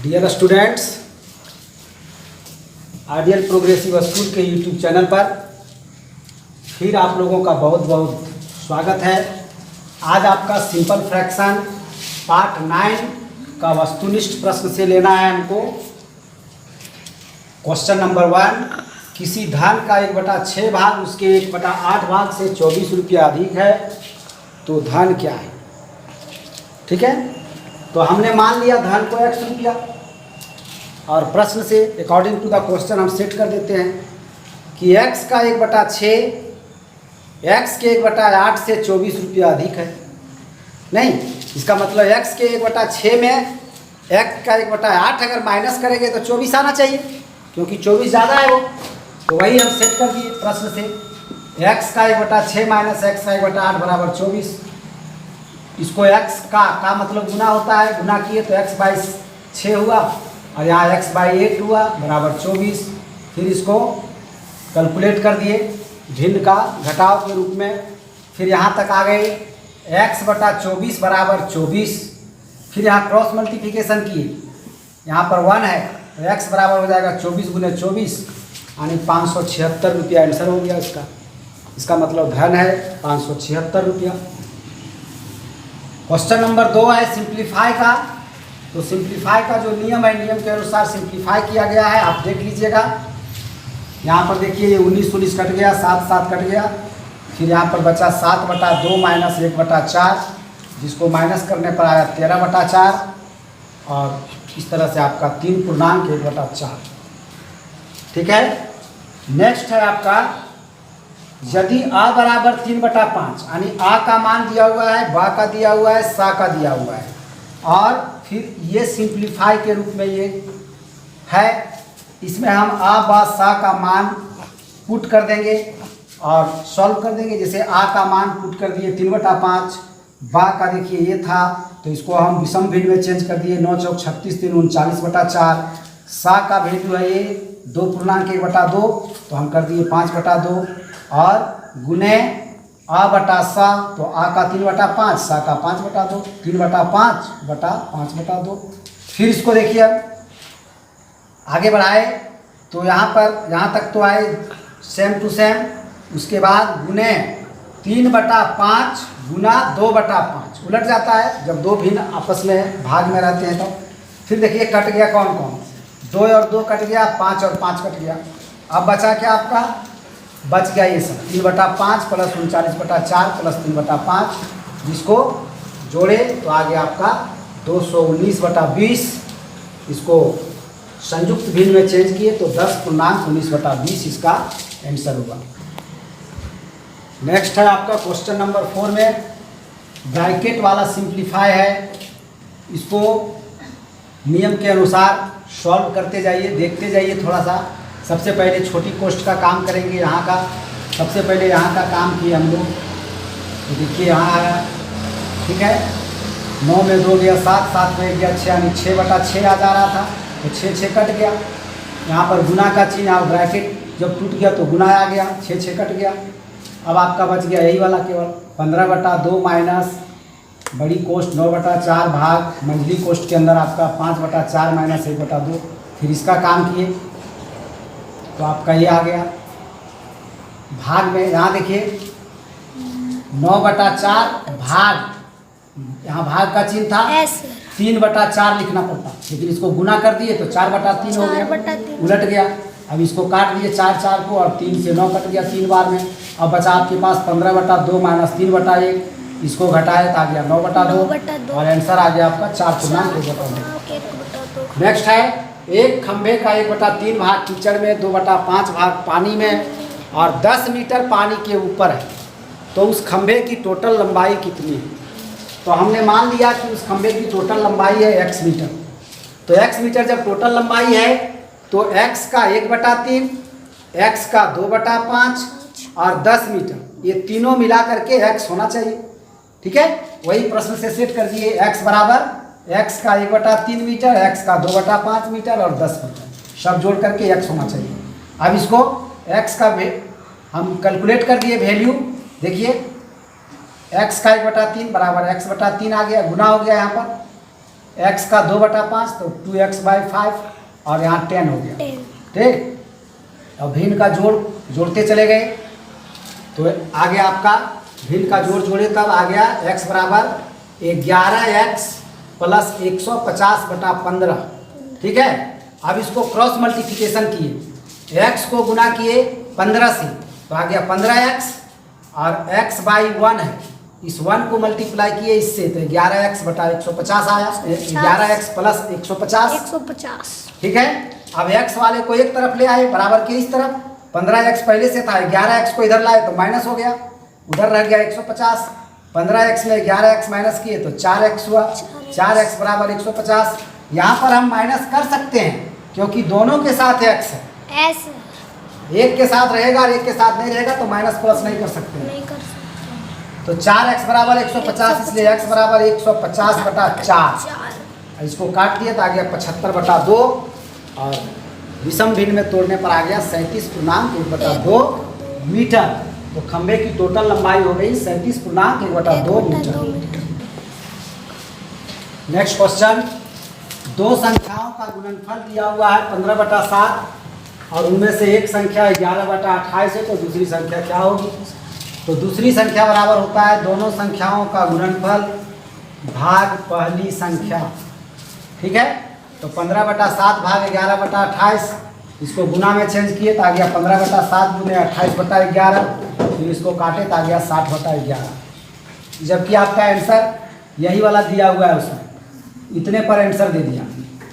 Dear students, ideal progressive school के YouTube channel पर फिर आप लोगों का बहुत बहुत स्वागत है। आज आपका सिंपल फ्रैक्शन पार्ट 9 का वस्तुनिष्ठ प्रश्न से लेना है हमको। क्वेश्चन नंबर 1, किसी धन का 1/6 भाग उसके 1/8 भाग से 24 रुपया अधिक है तो धन क्या है। ठीक है, तो हमने मान लिया धन को x रुपया और प्रश्न से अकॉर्डिंग टू द क्वेश्चन हम सेट कर देते हैं कि x का 1/6 x के 1/8 से 24 रुपया अधिक है। नहीं, इसका मतलब x के 1/6 में x का 1/8 अगर माइनस करेंगे तो 24 आना चाहिए, क्योंकि 24 ज़्यादा है वो। तो वही हम सेट कर दिए प्रश्न से, x का 1/6 माइनस x का 1/8 बराबर 24। इसको x का मतलब गुना होता है, गुना किए तो x/6 हुआ और यहाँ x/8 हुआ बराबर 24। फिर इसको कैलकुलेट कर दिए भिन्न का घटाव के रूप में। फिर यहाँ तक आ गए x/24 बराबर 24। फिर यहाँ क्रॉस मल्टीप्लिकेशन किए, यहाँ पर 1 है तो x बराबर हो जाएगा 24 गुने 24 यानी 576 रुपया आंसर हो गया इसका। इसका मतलब धन है 576 रुपया। क्वेश्चन नंबर 2 है सिंप्लीफाई का। तो सिंप्लीफाई का जो नियम है, नियम के अनुसार सिंप्लीफाई किया गया है, आप देख लीजिएगा। यहाँ पर देखिए ये 19 कट गया, 7 कट गया, फिर यहाँ पर बचा 7/2 माइनस 1/4, जिसको माइनस करने पर आया 13/4 और इस तरह से आपका 3 पूर्णांक 1/4। ठीक है, नेक्स्ट है आपका यदि a बराबर 3/5 यानी a का मान दिया हुआ है, बा का दिया हुआ है, सा का दिया हुआ है और फिर ये सिंप्लीफाई के रूप में ये है। इसमें हम a बा सा का मान पुट कर देंगे और सॉल्व कर देंगे। जैसे a का मान पुट कर दिए 3/5, बा का देखिए ये था तो इसको हम विषम भिन्न में चेंज कर दिए, 9 चौक 36 3 39/4। सा का वैल्यू है ये 2 पूर्णांक 1/2 तो हम कर दिए 5/2 और गुने a बटा सा तो a का 3/5, सा का 5/2, 3/5/5/2। फिर इसको देखिए अब आगे बढ़ाए तो यहाँ तक तो आए सेम टू सेम। उसके बाद गुने 3/5 गुना 2/5 उलट जाता है जब दो भिन्न आपस में भाग में रहते हैं। तो फिर देखिए कट गया कौन कौन, 2 और 2 कट गया, 5 और 5 कट गया। अब बचा क्या आपका, बच गया ये सब 3/5 प्लस 39/4 प्लस 3/5, जिसको जोड़े तो आ गया आपका 219/20। इसको संयुक्त भिन्न में चेंज किए तो 10 पूर्णांक 19/20 इसका आंसर होगा। नेक्स्ट है आपका क्वेश्चन नंबर 4 में ब्रैकेट वाला सिंप्लीफाई है। इसको नियम के अनुसार सॉल्व करते जाइए, देखते जाइए थोड़ा सा। सबसे पहले छोटी कोष्ठ का काम करेंगे, यहाँ का सबसे पहले यहाँ का काम किए हम लोग। तो देखिए यहाँ आया, ठीक है, 9 में 2 गया, 7 7 में गया 6 यानी 6/6 आ जा रहा था तो 6 कट गया। यहाँ पर गुना का चिन्ह, यहाँ ब्रैकेट जब टूट गया तो गुना आ गया, 6 कट गया। अब आपका बच गया यही वाला केवल 15/2 माइनस बड़ी कोष्ठ 9/4 भाग मंझली कोष्ठ के अंदर आपका 5/4 माइनस 1/2। फिर इसका काम किए तो आपका ये आ गया भाग में। यहाँ देखिए 9/4 भाग, यहाँ भाग का चिन्ह था 3/4 लिखना पड़ता, लेकिन इसको गुना कर दिए तो 4/3 हो गया, उलट गया। अब इसको काट दिए 4 को और 3 से 9 कट गया 3 बार में। अब बचा आपके पास 15/2 माइनस 3/1, इसको घटाए तो आ गया 9/2 और आंसर आ गया आपका 4 पूर्णांक 1/2। नेक्स्ट है एक खंभे का 1/3 भाग कीचड़ में, 2/5 भाग पानी में और 10 मीटर पानी के ऊपर है, तो उस खंभे की टोटल लंबाई कितनी है। तो हमने मान लिया कि उस खंभे की टोटल लंबाई है x मीटर। तो x मीटर जब टोटल लंबाई है तो x का 1/3, x का 2/5 और 10 मीटर, ये तीनों मिला करके x होना चाहिए। ठीक है, वही प्रश्न से सेट कर दिए, x बराबर x का 1/3 मीटर, x का 2/5 मीटर और 10 मीटर, सब जोड़ करके x होना चाहिए। अब इसको x का हम कैलकुलेट कर दिए वैल्यू। देखिए x का 1/3 बराबर x/3 आ गया, गुना हो गया यहाँ पर x का 2/5 तो 2x/5 और यहाँ 10 हो गया। ठीक, अब भिन्न का जोड़ते चले गए तो आ गया आपका भिन्न का जोड़े तब आ गया x बराबर 11x प्लस 150/15। ठीक है, अब इसको क्रॉस मल्टीप्लिकेशन किए, x को गुना किए 15 से तो आ गया 15x और x/1 है, इस 1 को मल्टीप्लाई किए इससे तो 11x/150 आया, 11x प्लस 150। ठीक है, अब x वाले को एक तरफ ले आए बराबर के इस तरफ, 15x पहले से था, 11x को इधर लाए तो माइनस हो गया, उधर रह गया 150, 15x में 11x माइनस किए तो 4x हुआ, 4x बराबर 150। यहाँ पर हम माइनस कर सकते हैं क्योंकि दोनों के साथ x है, एक के साथ रहेगा और एक के साथ नहीं रहेगा तो माइनस प्लस नहीं कर सकते। तो 4x बराबर 150, इसलिए x बराबर 150/4। इसको काट दिया तो आ गया 75/2 और विषम भिन्न में तोड़ने पर आ गया 37.1/2 मीटर। तो खंभे की टोटल लंबाई हो गई 37.1/2 मीटर। नेक्स्ट क्वेश्चन, दो संख्याओं का गुणनफल दिया हुआ है 15/7 और उनमें से एक संख्या 11/28 है, तो दूसरी संख्या क्या होगी? तो दूसरी संख्या बराबर होता है दोनों संख्याओं का गुणनफल भाग पहली संख्या। ठीक है, तो 15/7 भाग 11/28, इसको गुना में चेंज किए तो आ गया 15/7 गुने 28/11, फिर इसको काटे तो आ गया 60/11। जबकि आपका आंसर यही वाला दिया हुआ है, उसमें इतने पर आंसर दे दिया।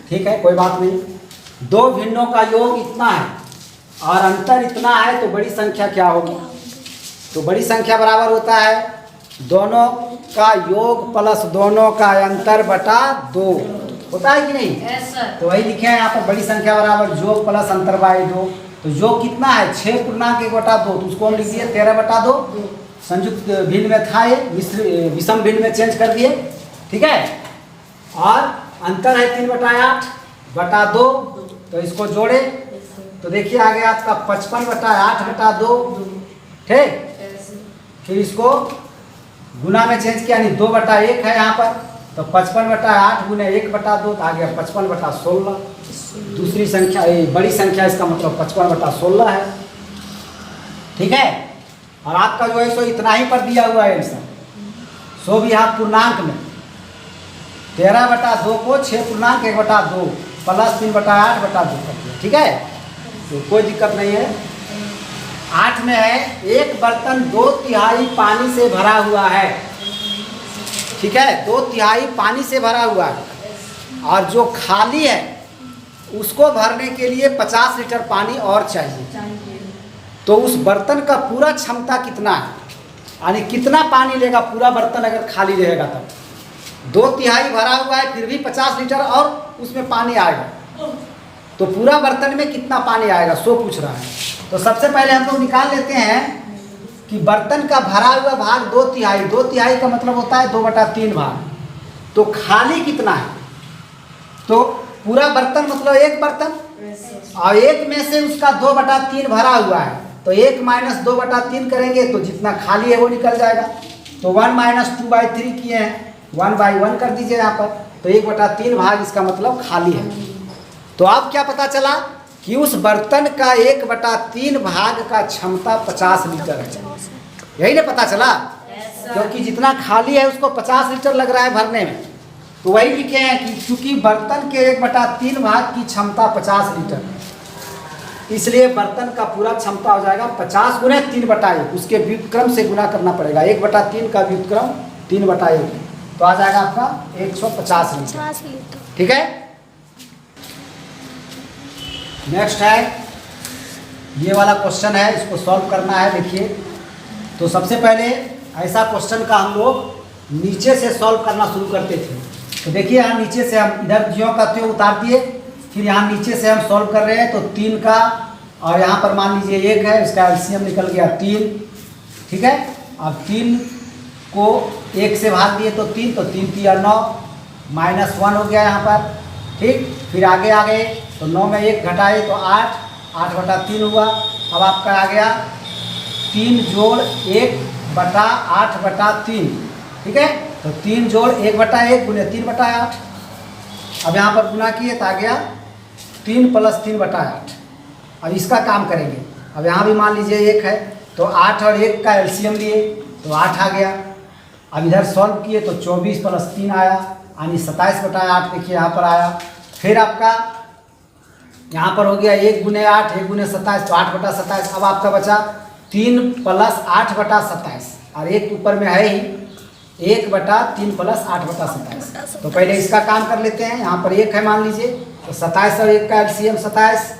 ठीक है, कोई बात नहीं। दो भिन्नों का योग इतना है और अंतर इतना है तो बड़ी संख्या क्या होगी? तो बड़ी संख्या बराबर होता है दोनों का योग प्लस दोनों का अंतर बटा 2, होता है कि नहीं? तो वही लिखे हैं यहाँ पर, बड़ी संख्या बराबर योग प्लस अंतर बाई 2। तो योग कितना है 6.1/2, तो उसको हम लिख दिए 13/2। संयुक्त भिन्न में था ये, विषम भिन्न में चेंज कर दिए। ठीक है, और अंतर है 3/8/2, तो इसको जोड़े तो देखिए आ गया आपका 55/8/2। ठीक, फिर इसको गुना में चेंज किया, यानी 2/1 है यहाँ पर, तो 55/8 गुने 1/2 तो आ गया 55/16। दूसरी संख्या बड़ी संख्या, इसका मतलब 55/16 है। ठीक है, और आपका जो है सो इतना ही पर दिया हुआ है आंसर, सो भी आप पूर्णांक में 13/2 को 6.1/2 प्लस 3/8/2 कर दिया। ठीक है, तो कोई दिक्कत नहीं है। 8 में है एक बर्तन 2/3 पानी से भरा हुआ है। ठीक है, 2/3 पानी से भरा हुआ है और जो खाली है उसको भरने के लिए 50 लीटर पानी और चाहिए। तो उस बर्तन का पूरा क्षमता कितना है, यानी कितना पानी लेगा पूरा बर्तन अगर खाली रहेगा तब? 2/3 भरा हुआ है फिर भी 50 लीटर और उसमें पानी आएगा, तो पूरा बर्तन में कितना पानी आएगा सो पूछ रहा है। तो सबसे पहले हम लोग निकाल लेते हैं कि बर्तन का भरा हुआ भाग 2/3, 2/3 का मतलब होता है 2/3 भाग, तो खाली कितना है? तो पूरा बर्तन मतलब एक बर्तन, और एक में से उसका 2/3 भरा हुआ है, तो 1 - 2/3 करेंगे तो जितना खाली है वो निकल जाएगा। तो 1 - 2/3 किए हैं, 1/1 कर दीजिए यहाँ पर, तो 1/3 भाग इसका मतलब खाली है। तो अब क्या पता चला कि उस बर्तन का 1/3 भाग का क्षमता 50 लीटर है। यही ना पता चला, क्योंकि जितना खाली है उसको 50 लीटर लग रहा है भरने में। तो वही लिखे हैं कि चूंकि बर्तन के 1/3 भाग की क्षमता 50 लीटर, इसलिए बर्तन का पूरा क्षमता हो जाएगा 50 गुने 3/1, उसके व्युत्क्रम से गुना करना पड़ेगा। 1/3 का व्युत्क्रम 3/1, तो आ जाएगा आपका 150 लीटर। ठीक है, नेक्स्ट है ये वाला क्वेश्चन है, इसको सॉल्व करना है। देखिए, तो सबसे पहले ऐसा क्वेश्चन का हम लोग नीचे से सॉल्व करना शुरू करते थे। तो देखिए यहाँ नीचे से हम इधर ज्यों का त्यों उतार दिए, फिर यहाँ नीचे से हम सॉल्व कर रहे हैं। तो 3 का, और यहाँ पर मान लीजिए 1 है, इसका एलसीएम निकल गया 3। ठीक है, अब 3 को 1 से भाग दिए तो 3, तो 3 3 9 -1 हो गया यहाँ पर। ठीक, फिर आगे आ गए तो 9 में 1 घटाए तो 8, 8/3 हुआ। अब आपका आ गया 3 जोड़ 1/8/3। ठीक है, तो 3 जोड़ 1/1 गुने 3/8, अब यहाँ पर गुना किए तो आ गया 3 + 3/8। अब इसका काम करेंगे। अब यहाँ भी मान लीजिए 1 है तो 8 और 1 का एलसीएम लिए तो 8 आ गया। अब इधर सॉल्व किए तो 24 + 3 आया, यानी 27/8 देखिए यहाँ पर आया। फिर आपका यहाँ पर हो गया 1 × 8 1 × 27 तो 8/27। अब आपका बचा 3 + 8/27 और एक ऊपर में है ही 1/3 + 8/27। तो पहले इसका काम कर लेते हैं। यहाँ पर 1 है मान लीजिए तो 27 और 1 का एलसीएम 27।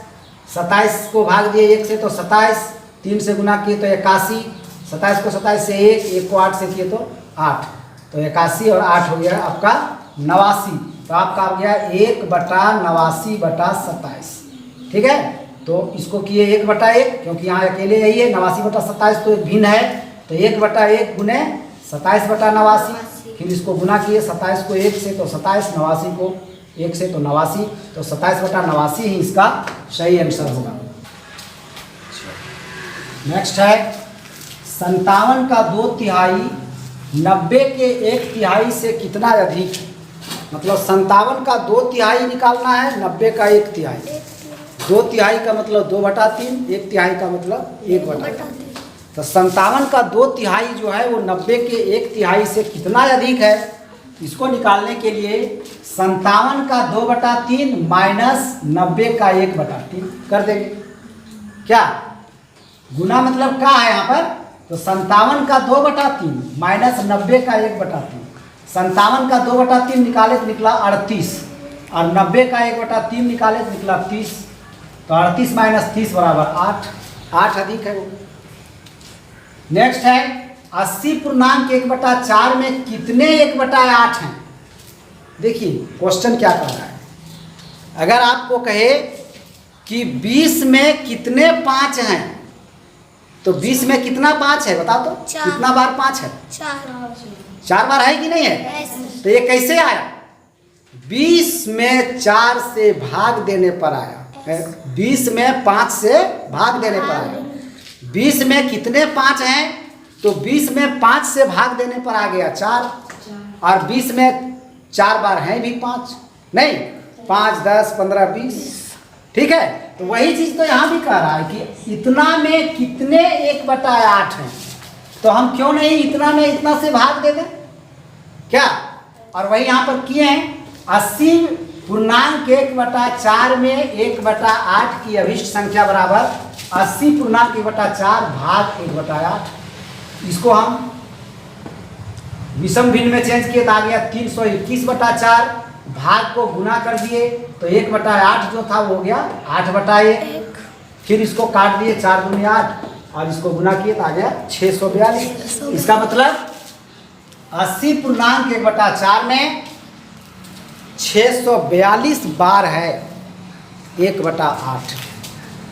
27 को भाग दिए 1 से तो 27, 3 से गुना किए तो 81, 27 को 27 से 1 को 8 से किए तो 8, तो 81 और 8 हो गया आपका 89। तो आपका आ गया 1/89/27। ठीक है, तो इसको किए 1/1 क्योंकि यहाँ अकेले यही है 89/27 तो एक भिन्न है तो 1/1 गुने 27/89। फिर इसको गुना किए 27 को 1 से तो 27, 89 को 1 से तो 89, तो 27/89 ही इसका सही आंसर होगा। नेक्स्ट है 57 का 2/3 90 के 1/3 से कितना अधिक है। मतलब 57 का 2/3 निकालना है, 90 का 1/3। 2/3 का मतलब 2/3, 1/3 का मतलब 1/3। तो 57 का 2/3 जो है वो 90 के 1/3 से कितना अधिक है, इसको निकालने के लिए 57 का 2/3 माइनस 90 का 1/3 कर देंगे। क्या गुना मतलब क्या है यहाँ पर, तो 57 का 2/3 माइनस 90 का 1/3। 57 का 2/3 निकाले तो निकला 38 और 90 का 1/3 निकाले तो निकला 30। तो 38 - 30 = 8, 8 अधिक है वो। नेक्स्ट है 80.1/4 में कितने 1/8 हैं। देखिए क्वेश्चन क्या कर रहा है। अगर आपको कहे कि 20 में कितने 5 हैं तो 20 में कितना 5 है बताओ तो, कितना बार 5 है, 4 बार है कि नहीं है। तो ये कैसे आया, 20 में 4 से भाग देने पर आया, 20 में 5 से भाग देने पर आया। 20 में कितने 5 हैं तो 20 में 5 से भाग देने पर आ गया 4, और 20 में 4 बार हैं भी 5 नहीं, 5, 10, 15, 20। ठीक है, तो वही चीज़ तो यहाँ भी कह रहा है कि इतना में कितने 1/8 हैं, तो हम क्यों नहीं इतना में इतना से भाग दे दें क्या। और वही यहाँ पर किए हैं 80.1/4 में 1/8 की अभिष्ट संख्या बराबर 80.1/4 भाग 1/8। इसको हम विषम भिन्न में चेंज किए तो आ गया 321/4, भाग को गुना कर दिए तो 1/8 जो था वो हो गया 8/1। फिर इसको काट दिए 4 दूनी 8 और इसको गुना किए तो आ गया 642। इसका मतलब 80.1/4 में 642 बार है 1/8।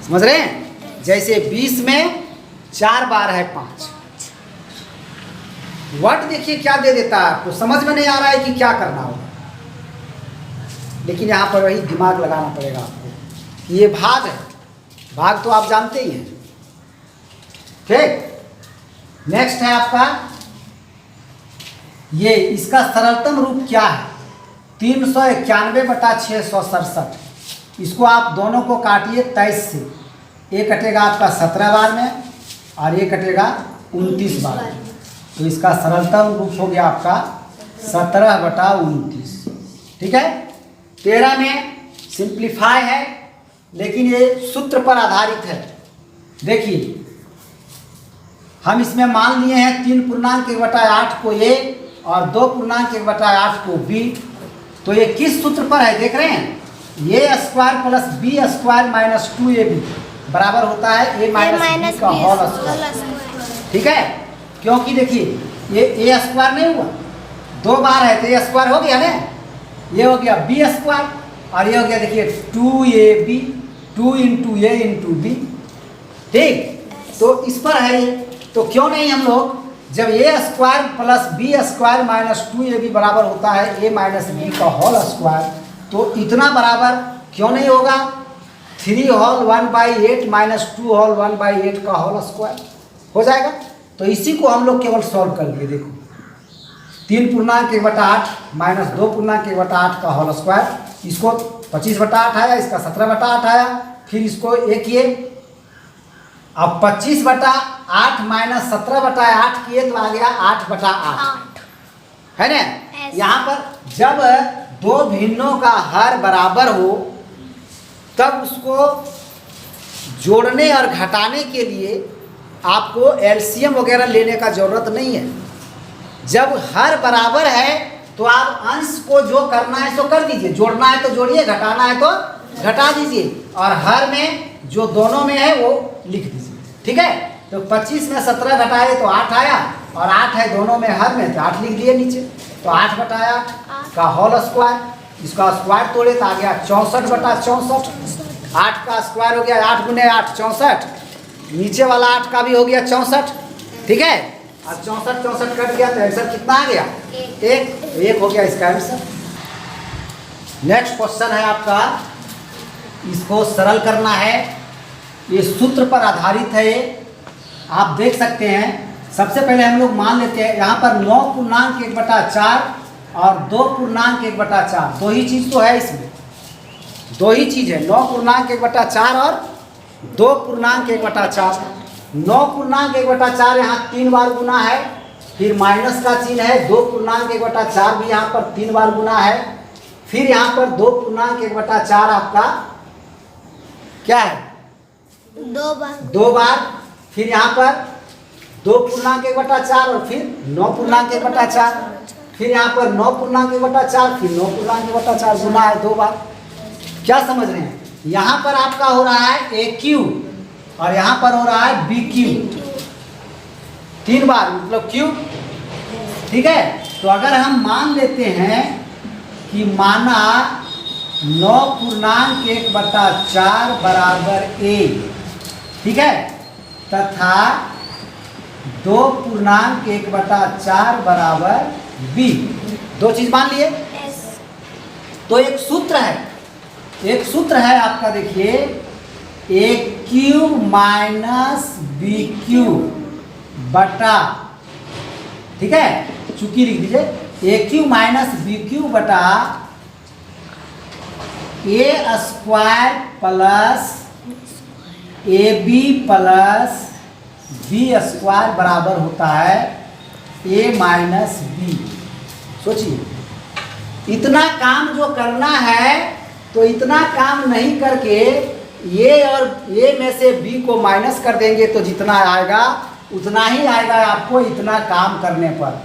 समझ रहे हैं, जैसे 20 में 4 बार है 5। वर्ड देखिए क्या दे देता है आपको, समझ में नहीं आ रहा है कि क्या करना होगा, लेकिन यहाँ पर वही दिमाग लगाना पड़ेगा आपको कि ये भाग है, भाग तो आप जानते ही हैं। ठीक, नेक्स्ट है आपका ये, इसका सरलतम रूप क्या है, 391/667। इसको आप दोनों को काटिए 23 से, एक कटेगा आपका 17 बार में और एक कटेगा 29 बार में। तो इसका सरलतम रूप हो गया आपका 17/29। ठीक है, 13 में सिंप्लीफाई है लेकिन ये सूत्र पर आधारित है। देखिए हम इसमें मान लिए हैं 3.1/8 को A और 2.1/8 को B। तो ये किस सूत्र पर है देख रहे हैं, A² + B² - 2AB बराबर होता है A - B का होल स्क्वायर। ठीक है, क्योंकि देखिए ये A² नहीं हुआ, 2 बार है तो A² हो गया ना, ये हो गया B² और ये हो गया देखिए 2AB, 2 × A × B। ठीक, तो इस पर है ये, तो क्यों नहीं हम लोग जब A² + B² - 2AB बराबर होता है A - B का होल स्क्वायर, तो इतना बराबर क्यों नहीं होगा 3 होल 1/8 - 2 होल 1/8 का होल स्क्वायर हो जाएगा। तो इसी को हम लोग केवल सॉल्व कर लिए। देखो 3.1/8 - 2.1/8 का होल स्क्वायर इसको 25/8 आया, इसका 17/8 आया, फिर इसको एक ये, अब 25/8 माइनस 17/8 किए तो आ गया 8/8, है ना। यहाँ पर जब दो भिन्नों का हर बराबर हो तब उसको जोड़ने और घटाने के लिए आपको एलसीएम वगैरह लेने का ज़रूरत नहीं है। जब हर बराबर है तो आप अंश को जो करना है सो कर दीजिए, जोड़ना है तो जोड़िए, घटाना है तो घटा दीजिए, और हर में जो दोनों में है वो लिख दीजिए, ठीक है। तो 25 में 17 घटाए तो 8 आया, और 8 है दोनों में हर में तो 8 लिख दिए नीचे, तो 8/8 का होल स्क्वायर, इसका स्क्वायर तोड़े तो आ गया 64/64, 8 का स्क्वायर हो गया 8 × 8 64, नीचे वाला 8 का भी हो गया 64, ठीक है। अब 64 कट गया तो आंसर कितना आ गया? एक हो गया इसका आंसर। नेक्स्ट क्वेश्चन है आपका, इसको सरल करना है, ये सूत्र पर आधारित है, ये आप देख सकते हैं। सबसे पहले हम लोग मान लेते हैं यहाँ पर 9.1/4 और 2.1/4, दो ही चीज़ तो है इसमें, दो ही चीज़ है, 9.1/4 और 2.1/4। 9.1/4 यहाँ 3 बार गुना है, फिर माइनस का चिन्ह है, 2.1/4 भी यहाँ पर 3 बार गुना है, फिर यहाँ पर 2.1/4 आपका क्या है? 2 बार, फिर यहाँ पर 2.1/4 और फिर 9.1/4, फिर यहाँ पर 9.1/4, फिर 9.1/4 गुना है 2 बार। क्या समझ रहे हैं? यहाँ पर आपका हो रहा है AQ और यहाँ पर हो रहा है BQ, 3 बार मतलब Q, ठीक है। तो अगर हम मान लेते हैं कि माना 9.1/4 बराबर A, ठीक है, तथा 2.1/4 बराबर B, दो चीज मान लिए। तो एक सूत्र है आपका, देखिए AQ माइनस BQ बटा, ठीक है, चूंकि लिख दीजिए AQ माइनस BQ बटा A square plus AB plus B square बराबर होता है A माइनस B। सोचिए इतना काम जो करना है, तो इतना काम नहीं करके ये और ये में से B को माइनस कर देंगे तो जितना आएगा उतना ही आएगा आपको इतना काम करने पर।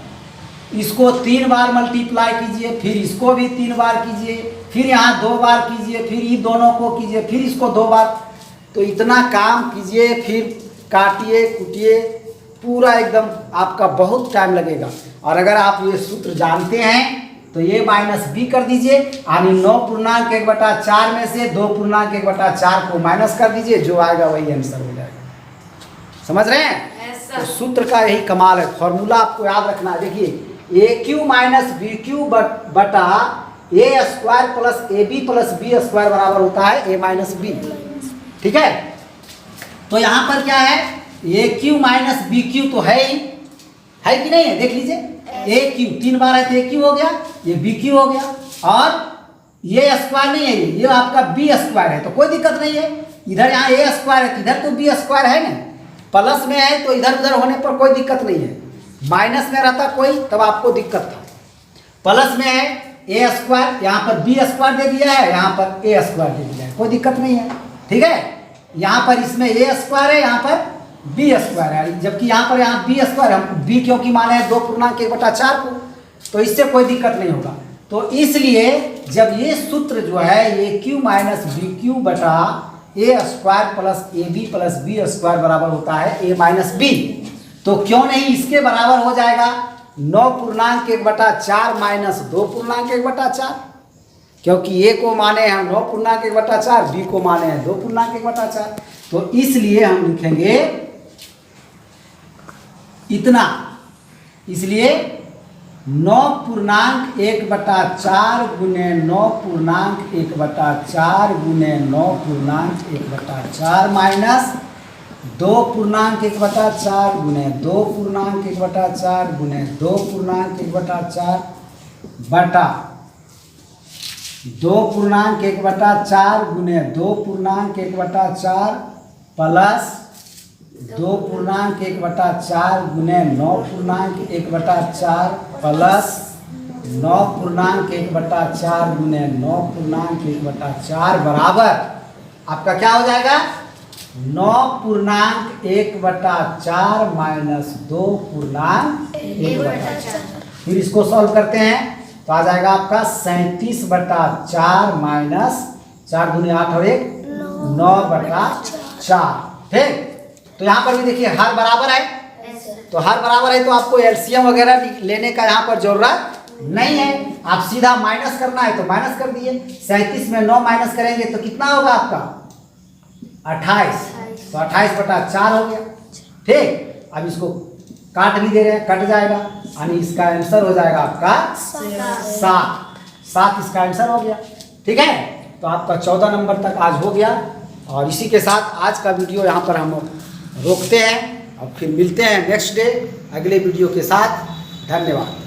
इसको 3 बार मल्टीप्लाई कीजिए, फिर इसको भी 3 बार कीजिए, फिर यहाँ 2 बार कीजिए, फिर ये दोनों को कीजिए, फिर इसको 2 बार, तो इतना काम कीजिए, फिर काटिए कुटिए, पूरा एकदम आपका बहुत टाइम लगेगा। और अगर आप ये सूत्र जानते हैं तो ये माइनस B कर दीजिए, यानी 9.1/4 में से 2.1/4 को माइनस कर दीजिए, जो आएगा वही आंसर हो जाएगा। समझ रहे हैं? तो सूत्र का यही कमाल है, फॉर्मूला आपको याद रखना है। देखिए AQ माइनस BQ बटा A square plus AB plus B square बराबर होता है A माइनस B, ठीक है। तो यहाँ पर क्या है, AQ माइनस BQ तो है ही, है कि नहीं है? देख लीजिए, AQ 3 बार है तो AQ हो गया, ये BQ हो गया, और ये स्क्वायर नहीं है, ये आपका B स्क्वायर है, तो कोई दिक्कत नहीं है। इधर यहाँ A स्क्वायर है, इधर तो B स्क्वायर है ना, प्लस में है तो इधर उधर होने पर कोई दिक्कत नहीं है। माइनस में रहता कोई तब आपको दिक्कत था। प्लस में है A स्क्वायर, यहाँ पर B स्क्वायर दे दिया है, यहाँ पर A स्क्वायर दे दिया है, कोई दिक्कत नहीं है, ठीक है। यहाँ पर इसमें A स्क्वायर है, यहाँ पर B स्क्वायर है, जबकि यहाँ पर यहाँ B स्क्वायर, हम B क्योंकि माने हैं 2.1/4 को, तो इससे कोई दिक्कत नहीं होगा। तो इसलिए जब ये सूत्र जो है AQ माइनस BQ बटा A square plus AB plus B square बराबर होता है A माइनस B, तो क्यों नहीं इसके बराबर हो जाएगा 9.1/4 माइनस 2.1/4, क्योंकि A को माने हम 9.1/4, B को माने हैं 2.1/4, तो इसलिए हम लिखेंगे इतना। इसलिए 9.1/4 गुने 9.1/4 गुने 9.1/4 माइनस 2.1/4 गुने 2.1/4 गुने 2.1/4 बटा 2.1/4 गुने 2.1/4 प्लस 2.1/4 गुने 9.1/4 प्लस 9.1/4 गुने 9.1/4 बराबर आपका क्या हो जाएगा 9.1/4 माइनस 2.1/4। फिर इसको सॉल्व करते हैं तो आ जाएगा आपका 37/4 माइनस 4 दूनी 8 और 1 9/4। ठीक, तो यहाँ पर भी देखिए हर बराबर है, तो हर बराबर है तो आपको एलसीएम वगैरह लेने का यहाँ पर जरूरत नहीं है। आप सीधा माइनस करना है तो माइनस कर दिए। 37 में 9 माइनस करेंगे तो कितना होगा आपका 28, तो 28/4 हो गया। ठीक, अब इसको काट भी दे रहे हैं, कट जाएगा यानी इसका आंसर हो जाएगा आपका 7 इसका आंसर हो गया। ठीक है, तो आपका 14 नंबर तक आज हो गया। और इसी के साथ आज का वीडियो यहाँ पर हम रोकते हैं और फिर मिलते हैं नेक्स्ट डे अगले वीडियो के साथ। धन्यवाद।